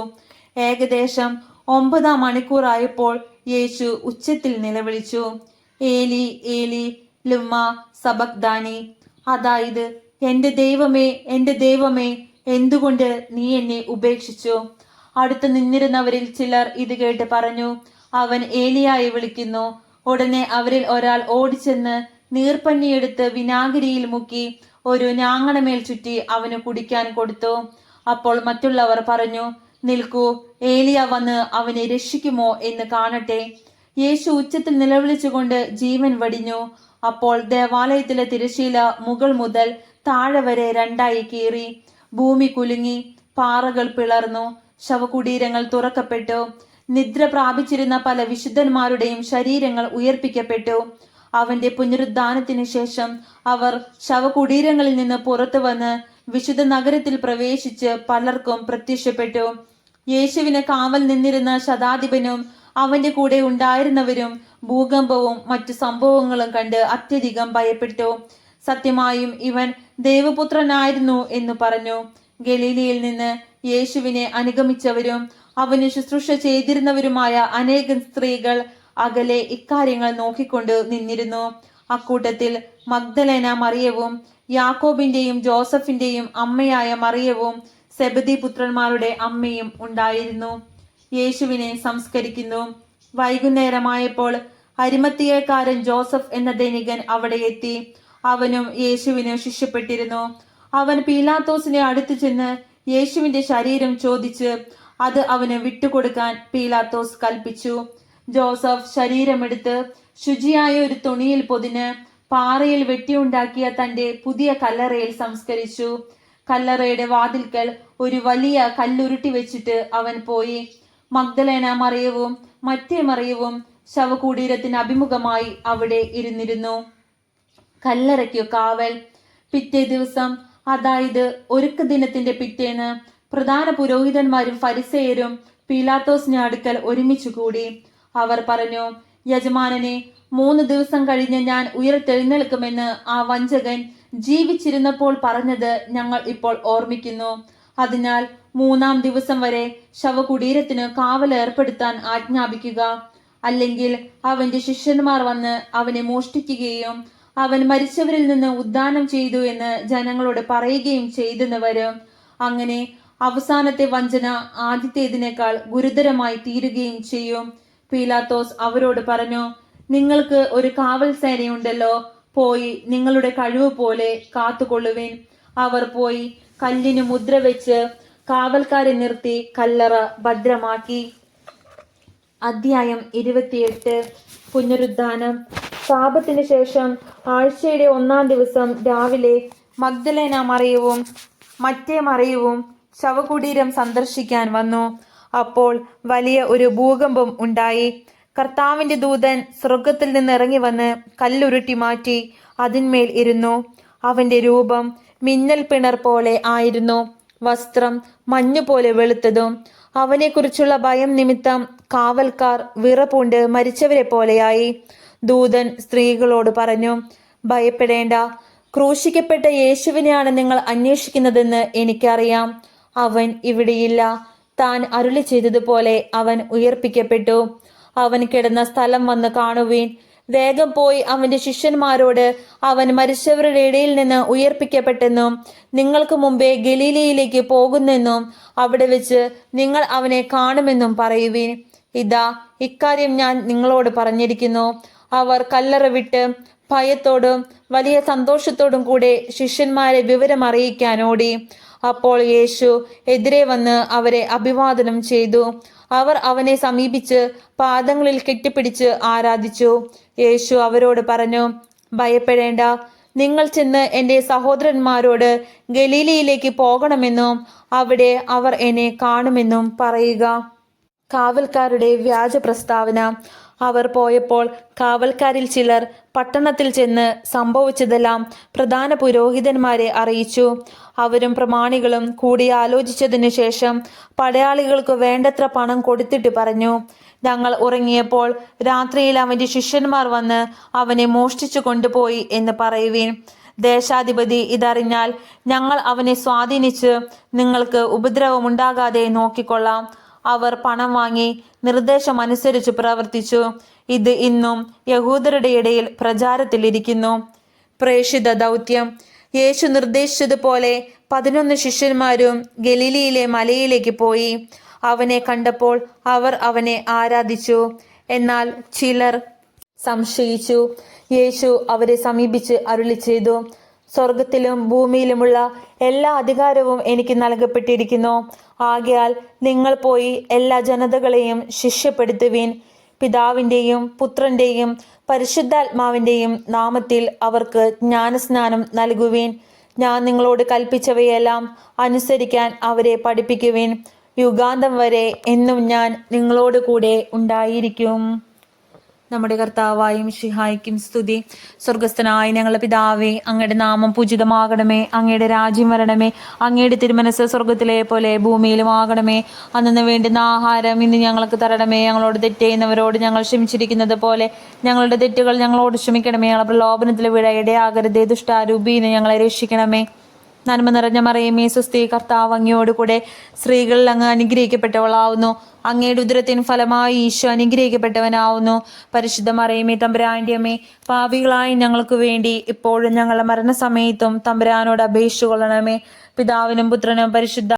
ഏകദേശം 9-ാം മണിക്കൂർ ആയപ്പോൾ യേശു ഉച്ചത്തിൽ നിലവിളിച്ചു, ഏലി ഏലി ലുമ്മ സബക്ദാനി, അതായത് എന്റെ ദൈവമേ, എന്റെ ദൈവമേ, എന്തുകൊണ്ട് നീ എന്നെ ഉപേക്ഷിച്ചു? അടുത്ത് നിന്നിരുന്നവരിൽ ചിലർ ഇത് കേട്ട് പറഞ്ഞു, അവൻ ഏലിയായെ വിളിക്കുന്നു. ഉടനെ അവരിൽ ഒരാൾ ഓടിച്ചെന്ന് നീർപ്പഞ്ഞിയെടുത്ത് വിനാഗിരിയിൽ മുക്കി ഒരു ഞാങ്ങണമേൽ ചുറ്റി അവന് കുടിക്കാൻ കൊടുത്തു. അപ്പോൾ മറ്റുള്ളവർ പറഞ്ഞു, നിൽക്കൂ, ഏലിയ വന്ന് അവനെ രക്ഷിക്കുമോ എന്ന് കാണട്ടെ. യേശു ഉച്ചത്തിൽ നിലവിളിച്ചുകൊണ്ട് ജീവൻ വടിഞ്ഞു. അപ്പോൾ ദേവാലയത്തിലെ തിരശീല മുകൾ മുതൽ താഴെ വരെ രണ്ടായി കീറി. ഭൂമി കുലുങ്ങി, പാറകൾ പിളർന്നു, ശവകുടീരങ്ങൾ തുറക്കപ്പെട്ടു. നിദ്ര പ്രാപിച്ചിരുന്ന പല വിശുദ്ധന്മാരുടെയും ശരീരങ്ങൾ ഉയർപ്പിക്കപ്പെട്ടു. അവന്റെ പുനരുദ്ധാനത്തിന് ശേഷം അവർ ശവകുടീരങ്ങളിൽ നിന്ന് പുറത്തു വന്ന് വിശുദ്ധ നഗരത്തിൽ പ്രവേശിച്ച് പലർക്കും പ്രത്യക്ഷപ്പെട്ടു. യേശുവിനെ കാവൽ നിന്നിരുന്ന ശതാധിപനും അവന്റെ കൂടെ ഉണ്ടായിരുന്നവരും ഭൂകമ്പവും മറ്റു സംഭവങ്ങളും കണ്ട് അത്യധികം ഭയപ്പെട്ടു. സത്യമായും ഇവൻ ദൈവപുത്രനായിരുന്നു എന്ന് പറഞ്ഞു. ഗലീലയിൽ നിന്ന് യേശുവിനെ അനുഗമിച്ചവരും അവന് ശുശ്രൂഷ ചെയ്തിരുന്നവരുമായ അനേകം സ്ത്രീകൾ അകലെ ഇക്കാര്യങ്ങൾ നോക്കിക്കൊണ്ട് നിന്നിരുന്നു. അക്കൂട്ടത്തിൽ മഗ്ദലേന മറിയവും യാക്കോബിന്റെയും ജോസഫിന്റെയും അമ്മയായ മറിയവും സെബദി പുത്രന്മാരുടെ അമ്മയും ഉണ്ടായിരുന്നു. യേശുവിനെ സംസ്കരിക്കുന്നു. വൈകുന്നേരമായപ്പോൾ അരിമത്തിയക്കാരൻ ജോസഫ് എന്ന ധനികൻ അവിടെ എത്തി. അവനും യേശുവിന് ശിഷ്യപ്പെട്ടിരുന്നു. അവൻ പീലാത്തോസിനെ അടുത്തു ചെന്ന് യേശുവിന്റെ ശരീരം ചോദിച്ച് അത് അവന് വിട്ടുകൊടുക്കാൻ പീലാത്തോസ് കൽപ്പിച്ചു. ജോസഫ് ശരീരമെടുത്ത് ശുചിയായ ഒരു തുണിയിൽ പൊതിന് പാറയിൽ വെട്ടിയുണ്ടാക്കിയ തന്റെ പുതിയ കല്ലറയിൽ സംസ്കരിച്ചു. കല്ലറയുടെ വാതിൽക്കൽ ഒരു വലിയ കല്ലുരുട്ടി വെച്ചിട്ട് അവൻ പോയി. മഗ്ദലേന മറിയവും മറ്റേ മറിയവും ശവകുടീരത്തിന് അഭിമുഖമായി അവിടെ ഇരുന്നിരുന്നു. കല്ലറയ്ക്കു കാവൽ. പിറ്റേ ദിവസം, അതായത് ഒരുക്ക ദിനത്തിന്റെ പിറ്റേന്ന്, പ്രധാന പുരോഹിതന്മാരും ഫരിസേയരും പീലാത്തോസിന് അടുക്കൽ ഒരുമിച്ചു കൂടി. അവർ പറഞ്ഞു, യജമാനനെ, 3 ദിവസം കഴിഞ്ഞ് ഞാൻ ഉയർത്തെഴുന്നേൽക്കുമെന്ന് ആ വഞ്ചകൻ ജീവിച്ചിരുന്നപ്പോൾ പറഞ്ഞത് ഞങ്ങൾ ഇപ്പോൾ ഓർമ്മിക്കുന്നു. അതിനാൽ 3-ാം ദിവസം വരെ ശവകുടീരത്തിന് കാവൽ ഏർപ്പെടുത്താൻ ആജ്ഞാപിക്കുക. അല്ലെങ്കിൽ അവന്റെ ശിഷ്യന്മാർ വന്ന് അവനെ മോഷ്ടിക്കുകയും അവൻ മരിച്ചവരിൽ നിന്ന് ഉദ്ധാനം ചെയ്തു എന്ന് ജനങ്ങളോട് പറയുകയും ചെയ്തെന്ന് വരും. അങ്ങനെ അവസാനത്തെ വഞ്ചന ആദ്യത്തേതിനേക്കാൾ ഗുരുതരമായി തീരുകയും ചെയ്യും. പീലാത്തോസ് അവരോട് പറഞ്ഞു, നിങ്ങൾക്ക് ഒരു കാവൽ സേനയുണ്ടല്ലോ, പോയി നിങ്ങളുടെ കഴിവ് പോലെ കാത്തുകൊള്ളുവിൻ. അവർ പോയി കല്ലിന് മുദ്ര വെച്ച് കാവൽക്കാരെ നിർത്തി കല്ലറ ഭദ്രമാക്കി. അധ്യായം 28. പുനരുദ്ധാനം. ശാബത്തിന് ശേഷം ആഴ്ചയുടെ 1-ാം ദിവസം രാവിലെ മഗ്ദലേന മറിയവും മറ്റേ മറിയവും ശവകുടീരം സന്ദർശിക്കാൻ വന്നു. അപ്പോൾ വലിയ ഒരു ഭൂകമ്പം ഉണ്ടായി. കർത്താവിന്റെ ദൂതൻ സ്വർഗത്തിൽ നിന്ന് ഇറങ്ങി വന്ന് കല്ലുരുട്ടി മാറ്റി അതിന്മേൽ ഇരുന്നു. അവന്റെ രൂപം മിന്നൽ പിണർ പോലെ ആയിരുന്നു. വസ്ത്രം മഞ്ഞുപോലെ വെളുത്തതും. അവനെക്കുറിച്ചുള്ള ഭയം നിമിത്തം കാവൽക്കാർ വിറപൂണ്ട് മരിച്ചവരെ പോലെയായി. ദൂതൻ സ്ത്രീകളോട് പറഞ്ഞു, ഭയപ്പെടേണ്ട, ക്രൂശിക്കപ്പെട്ട യേശുവിനെയാണ് നിങ്ങൾ അന്വേഷിക്കുന്നതെന്ന് എനിക്കറിയാം. അവൻ ഇവിടെയില്ല. താൻ അരുളി ചെയ്തതുപോലെ അവൻ ഉയർപ്പിക്കപ്പെട്ടു. അവൻ കിടന്ന സ്ഥലം വന്ന് കാണുവീൻ. വേഗം പോയി അവന്റെ ശിഷ്യന്മാരോട് അവൻ മരിച്ചവരുടെ ഇടയിൽ നിന്ന് ഉയർപ്പിക്കപ്പെട്ടെന്നും നിങ്ങൾക്ക് മുമ്പേ ഗലീലയിലേക്ക് പോകുന്നെന്നും അവിടെ വെച്ച് നിങ്ങൾ അവനെ കാണുമെന്നും പറയുവീൻ. ഇതാ, ഇക്കാര്യം ഞാൻ നിങ്ങളോട് പറഞ്ഞിരിക്കുന്നു. അവർ കല്ലറ വിട്ട് ഭയത്തോടും വലിയ സന്തോഷത്തോടും കൂടെ ശിഷ്യന്മാരെ വിവരം അറിയിക്കാൻ ഓടി. അപ്പോൾ യേശു എതിരെ വന്ന് അവരെ അഭിവാദനം ചെയ്തു. അവർ അവനെ സമീപിച്ച് പാദങ്ങളിൽ കെട്ടിപ്പിടിച്ച് ആരാധിച്ചു. യേശു അവരോട് പറഞ്ഞു, ഭയപ്പെടേണ്ട. നിങ്ങൾ ചെന്ന് എൻ്റെ സഹോദരന്മാരോട് ഗലീലയിലേക്ക് പോകണമെന്നും അവിടെ അവർ എന്നെ കാണുമെന്നും പറയുക. കാവൽക്കാരുടെ വ്യാജ പ്രസ്താവന. അവർ പോയപ്പോൾ കാവൽക്കാരിൽ ചിലർ പട്ടണത്തിൽ ചെന്ന് സംഭവിച്ചതെല്ലാം പ്രധാന പുരോഹിതന്മാരെ അറിയിച്ചു. അവരും പ്രമാണികളും കൂടി ആലോചിച്ചതിനു ശേഷം പടയാളികൾക്ക് വേണ്ടത്ര പണം കൊടുത്തിട്ട് പറഞ്ഞു, ഞങ്ങൾ ഉറങ്ങിയപ്പോൾ രാത്രിയിൽ അവന്റെ ശിഷ്യന്മാർ വന്ന് അവനെ മോഷ്ടിച്ചു കൊണ്ടുപോയി എന്ന് പറയുവീൻ. ദേശാധിപതി ഇതറിഞ്ഞാൽ ഞങ്ങൾ അവനെ സ്വാധീനിച്ച് നിങ്ങൾക്ക് ഉപദ്രവമുണ്ടാകാതെ നോക്കിക്കൊള്ളാം. അവർ പണം വാങ്ങി നിർദ്ദേശമനുസരിച്ച് പ്രവർത്തിച്ചു. ഇത് ഇന്നും യഹൂദരുടെ ഇടയിൽ പ്രചാരത്തിലിരിക്കുന്നു. പ്രേഷിത ദൗത്യം. യേശു നിർദ്ദേശിച്ചതുപോലെ 11 ശിഷ്യന്മാരും ഗലീലയിലെ മലയിലേക്ക് പോയി. അവനെ കണ്ടപ്പോൾ അവർ അവനെ ആരാധിച്ചു. എന്നാൽ ചിലർ സംശയിച്ചു. യേശു അവരെ സമീപിച്ച് അരുളി ചെയ്തു, സ്വർഗത്തിലും ഭൂമിയിലുമുള്ള എല്ലാ അധികാരവും എനിക്ക് നൽകപ്പെട്ടിരിക്കുന്നു. ആകയാൽ നിങ്ങൾ പോയി എല്ലാ ജനതകളെയും ശിഷ്യപ്പെടുത്തുവിൻ. പിതാവിൻ്റെയും പുത്രൻ്റെയും പരിശുദ്ധാത്മാവിൻ്റെയും നാമത്തിൽ അവർക്ക് ജ്ഞാനസ്നാനം നൽകുവിൻ. ഞാൻ നിങ്ങളോട് കൽപ്പിച്ചവയെല്ലാം അനുസരിക്കാൻ അവരെ പഠിപ്പിക്കുവിൻ. യുഗാന്തം വരെ എന്നും ഞാൻ നിങ്ങളോട് കൂടെ ഉണ്ടായിരിക്കും. നമ്മുടെ കർത്താവായ മിശിഹായ്ക്കും സ്തുതി. സ്വർഗസ്ഥനായ ഞങ്ങളുടെ പിതാവേ, അങ്ങയുടെ നാമം പൂജിതമാകണമേ. അങ്ങയുടെ രാജ്യം വരണമേ. അങ്ങയുടെ തിരുമനസ് സ്വർഗത്തിലെ പോലെ ഭൂമിയിലും ആകണമേ. അന്നു വേണ്ടുന്ന ആഹാരം ഇന്ന് ഞങ്ങൾക്ക് തരണമേ. ഞങ്ങളോട് തെറ്റ് ചെയ്യുന്നവരോട് ഞങ്ങൾ ക്ഷമിച്ചിരിക്കുന്നത് പോലെ ഞങ്ങളുടെ തെറ്റുകൾ ഞങ്ങളോട് ക്ഷമിക്കണമേ. ഞങ്ങൾ പ്രലോഭനത്തിൽ വീഴ ഇടയാകരുതേ. ദുഷ്ടാരൂപിന്ന് ഞങ്ങളെ രക്ഷിക്കണമേ. നന്മ നിറഞ്ഞ മറിയമേ, സ്വസ്തി, കർത്താവ് അങ്ങയോട് കൂടെ സ്ത്രീകളിൽ അങ്ങ് അനുഗ്രഹിക്കപ്പെട്ടവളാവുന്നു. അങ്ങയുടെ ഉദരത്തിൻ ഫലമായി ഈശോ അനുഗ്രഹിക്കപ്പെട്ടവനാവുന്നു. പരിശുദ്ധ മറിയമേ, തമ്പുരാന്റെ അമ്മേ, പാപികളായ ഞങ്ങൾക്ക് വേണ്ടി ഇപ്പോഴും ഞങ്ങളുടെ മരണസമയത്തും തമ്പുരാനോട് അപേക്ഷിച്ചുകൊള്ളണമേ. പിതാവിനും പുത്രനും പരിശുദ്ധ